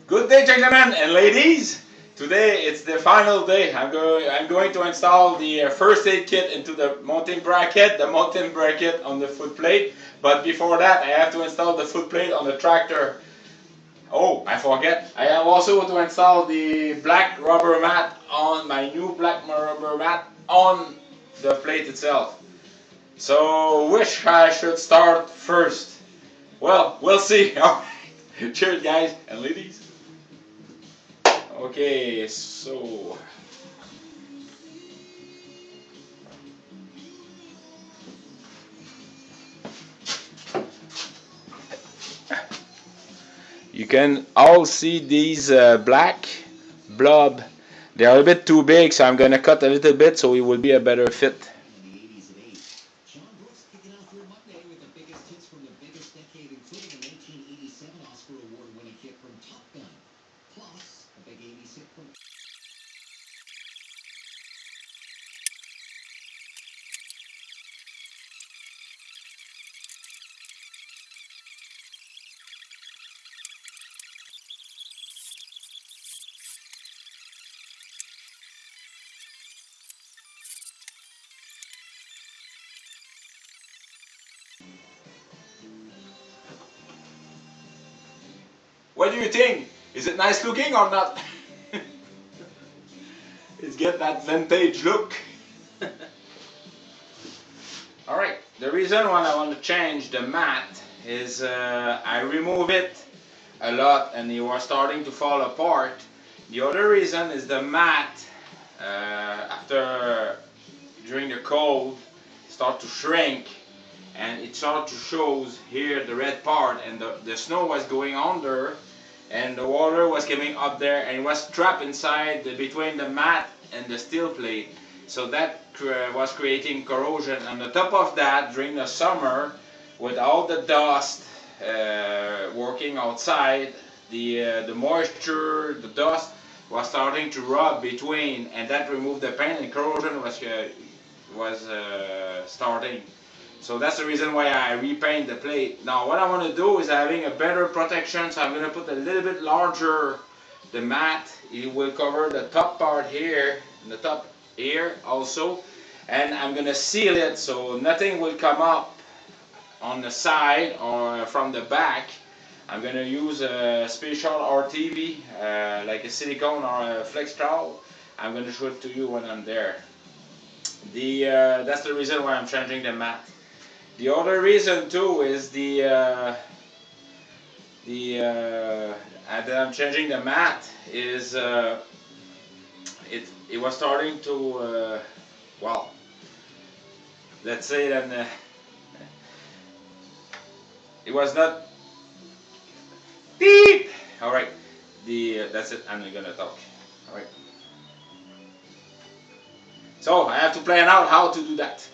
Good day, gentlemen and ladies. Today it's the final day. I'm going to install the first aid kit into the mounting bracket, on the foot plate. But before that, I have to install the foot plate on the tractor. Oh, I forget. I have also to install the black rubber mat on my new black rubber mat on the plate itself. So, which I should start first? Well, we'll see. All right. Cheers, guys and ladies. Okay, so you can all see these black blob. They are a bit too big, so I'm gonna cut a little bit so it will be a better fit. What do you think? Is it nice looking or not? It's get that vintage look. Alright, the reason why I want to change the mat is I remove it a lot and it was starting to fall apart. The other reason is the mat during the cold start to shrink and it started to show here the red part, and the snow was going under and the water was coming up there and it was trapped inside between the mat and the steel plate. So that was creating corrosion. On the top of that, during the summer, with all the dust working outside, the moisture, the dust was starting to rub between, and that removed the paint, and corrosion was starting. So that's the reason why I repaint the plate. Now what I want to do is having a better protection, so I'm going to put a little bit larger the mat. It will cover the top part here, and the top here also, and I'm going to seal it so nothing will come up on the side or from the back. I'm going to use a special RTV, like a silicone or a flex trowel. I'm going to show it to you when I'm there. That's the reason why I'm changing the mat. The other reason too is that I'm changing the mat is it was starting to well, let's say that it was not beep. All right, that's it. I'm not gonna talk. All right. So I have to plan out how to do that.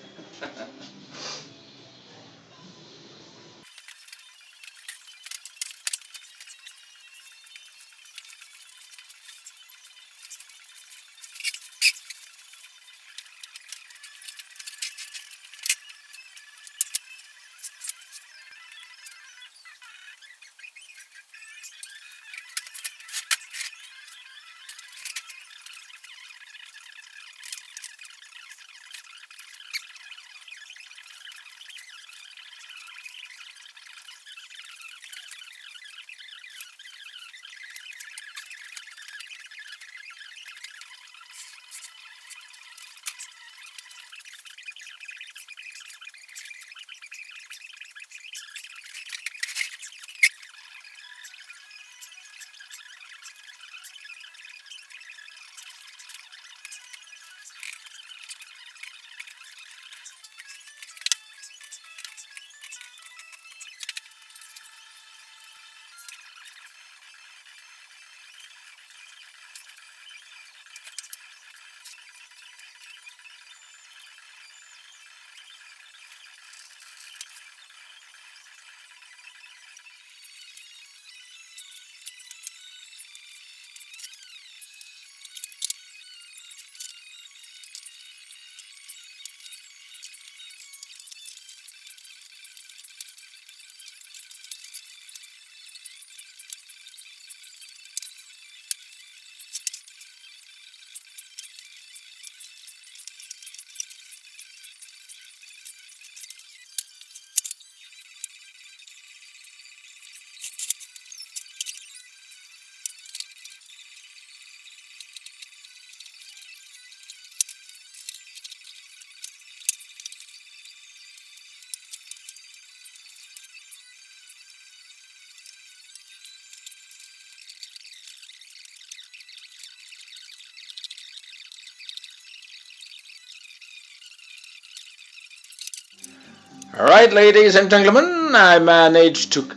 Alright, ladies and gentlemen, I managed to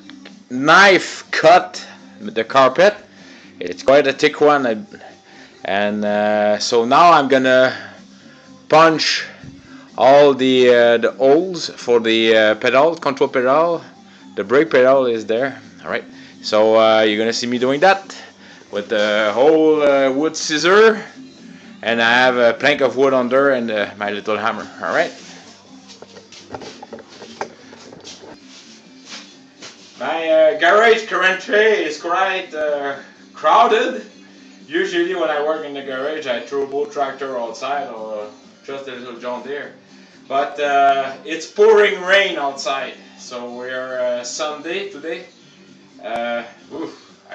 knife cut the carpet. It's quite a thick one, and so now I'm gonna punch all the holes for the pedal, control pedal. The brake pedal is there. Alright, so you're gonna see me doing that with the whole wood scissor, and I have a plank of wood under and my little hammer. Alright. My garage currently is quite crowded. Usually when I work in the garage I throw both tractor outside or just a little John Deere. But it's pouring rain outside, so we're Sunday today. I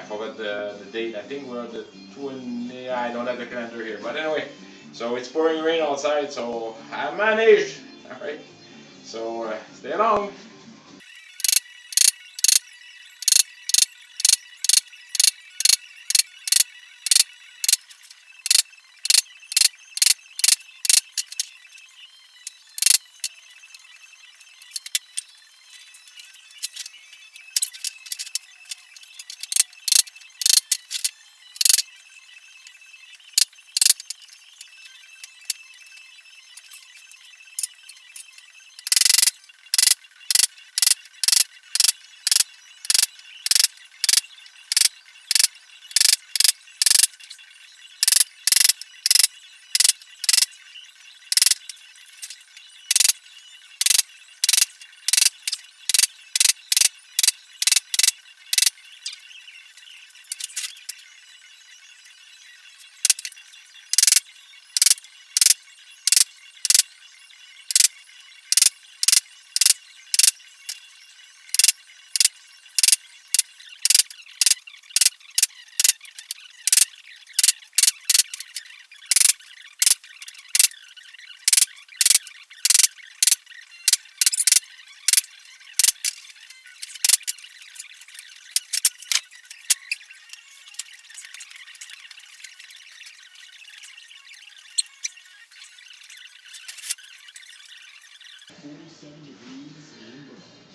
forgot the date. I think we're the 20. I don't have the calendar here, but anyway. So it's pouring rain outside, so I managed. Alright, so stay along.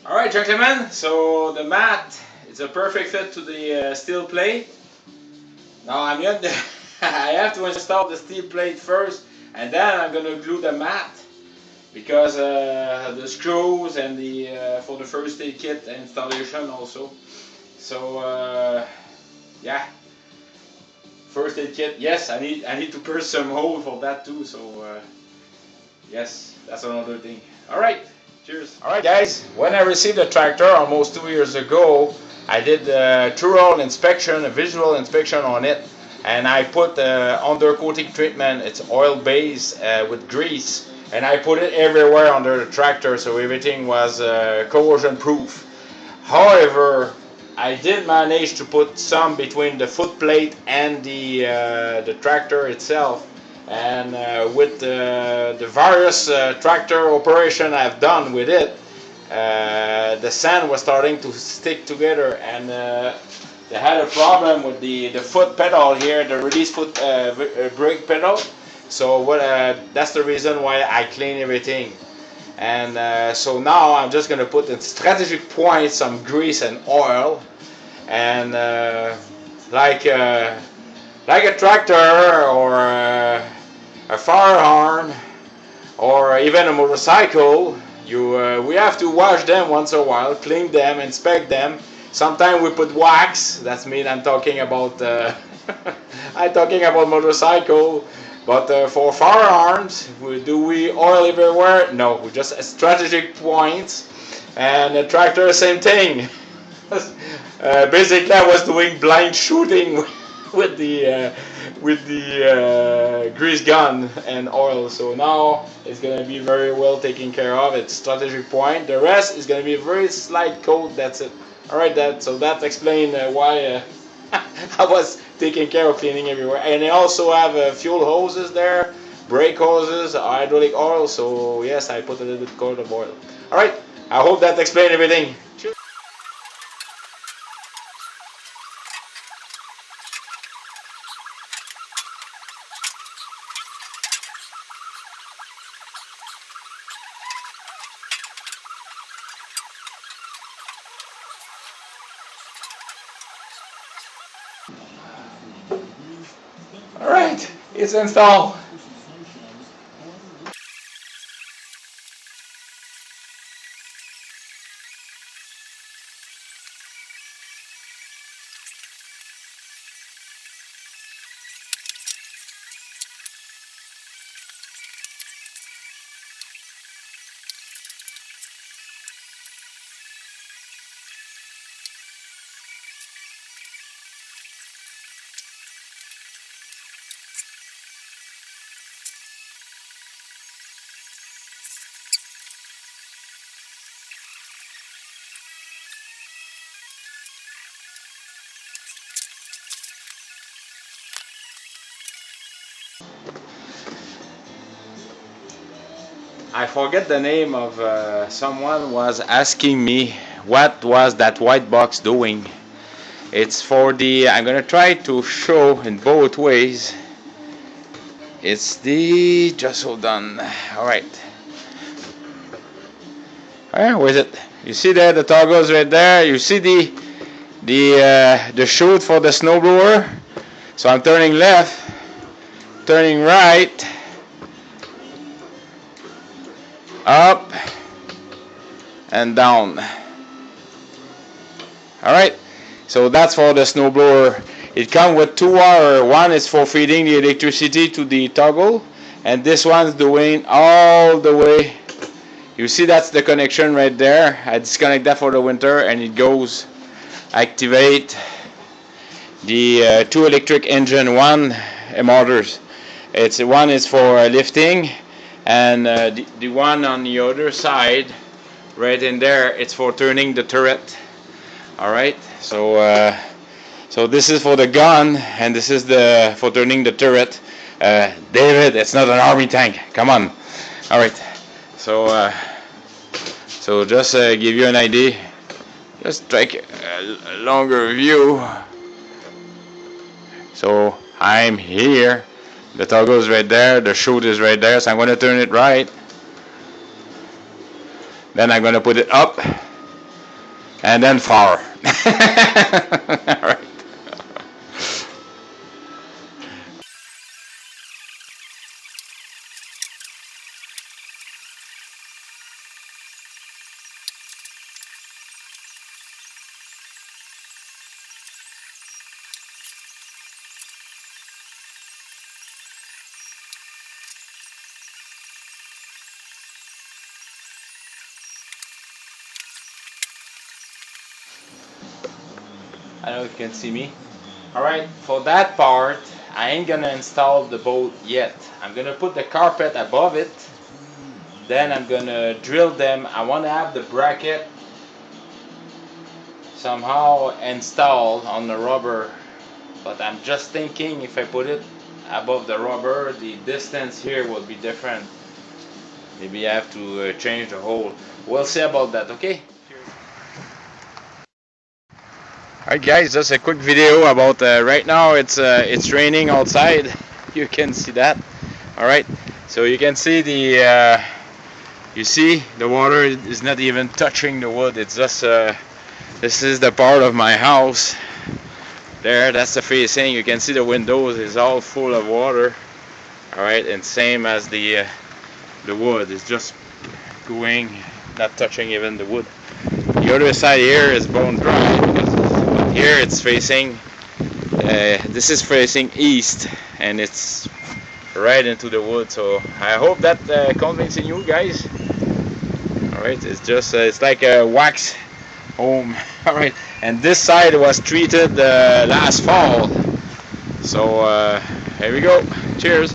Alright, gentlemen, so the mat is a perfect fit to the steel plate. Now I'm going to I have to install the steel plate first, and then I'm going to glue the mat, because the screws and the for the first aid kit installation also. So yeah, first aid kit. Yes, I need to pierce some hole for that too. So yes, that's another thing. All right. Cheers. Alright guys, when I received the tractor almost 2 years ago, I did a thorough inspection, a visual inspection on it, and I put undercoating treatment. It's oil based with grease, and I put it everywhere under the tractor so everything was corrosion proof. However, I did manage to put some between the foot plate and the tractor itself. And with the various tractor operation I've done with it, the sand was starting to stick together, and they had a problem with the foot pedal here, the release foot brake pedal. So that's the reason why I clean everything. And so now I'm just going to put in strategic points some grease and oil, and like a tractor or a firearm or even a motorcycle, we have to wash them once in a while, clean them, inspect them. Sometimes we put wax. That means I'm talking about I'm talking about motorcycle. But for firearms, do we oil everywhere? No, we just strategic points. And the tractor, same thing. Basically, I was doing blind shooting with the grease gun and oil. So now it's going to be very well taken care of. It's strategic point. The rest is going to be a very slight coat. That's it. All right, that explains why I was taking care of cleaning everywhere. And I also have fuel hoses there, brake hoses, hydraulic oil. So yes, I put a little bit coat of oil. All right. I hope that explained everything. Cheers. It's installed. I forget the name of someone was asking me what was that white box doing. It's for the, I'm gonna try to show in both ways. It's the, just hold on. Alright. Where is it? You see there the toggles right there. You see the chute for the snowblower. So I'm turning left, turning right, up and down. Alright, so that's for the snowblower. It comes with two wires. One is for feeding the electricity to the toggle, and this one's doing all the way. You see that's the connection right there. I disconnect that for the winter and it goes activate the two electric engine, one motors. It's one is for lifting, and the one on the other side right in there, it's for turning the turret. Alright, so so this is for the gun and this is the for turning the turret. David, it's not an army tank, come on. Alright, so so just give you an idea, just take a longer view. So I'm here, the toggle is right there, the chute is right there, so I'm going to turn it right, then I'm going to put it up and then far. Alright. I know you can see me. Alright, for that part, I ain't gonna install the bolt yet. I'm gonna put the carpet above it. Then I'm gonna drill them. I want to have the bracket somehow installed on the rubber. But I'm just thinking if I put it above the rubber, the distance here will be different. Maybe I have to change the hole. We'll see about that, okay? Alright guys, just a quick video about right now it's raining outside. You can see that. Alright, so you can see the you see the water is not even touching the wood. It's just this is the part of my house there, that's the facing. You can see the windows is all full of water. Alright, and same as the wood is just going, not touching even the wood. The other side here is bone dry because here it's facing this is facing east and it's right into the wood. So I hope that convincing you guys. Alright, it's just it's like a wax home. Alright, and this side was treated last fall. So here we go. Cheers.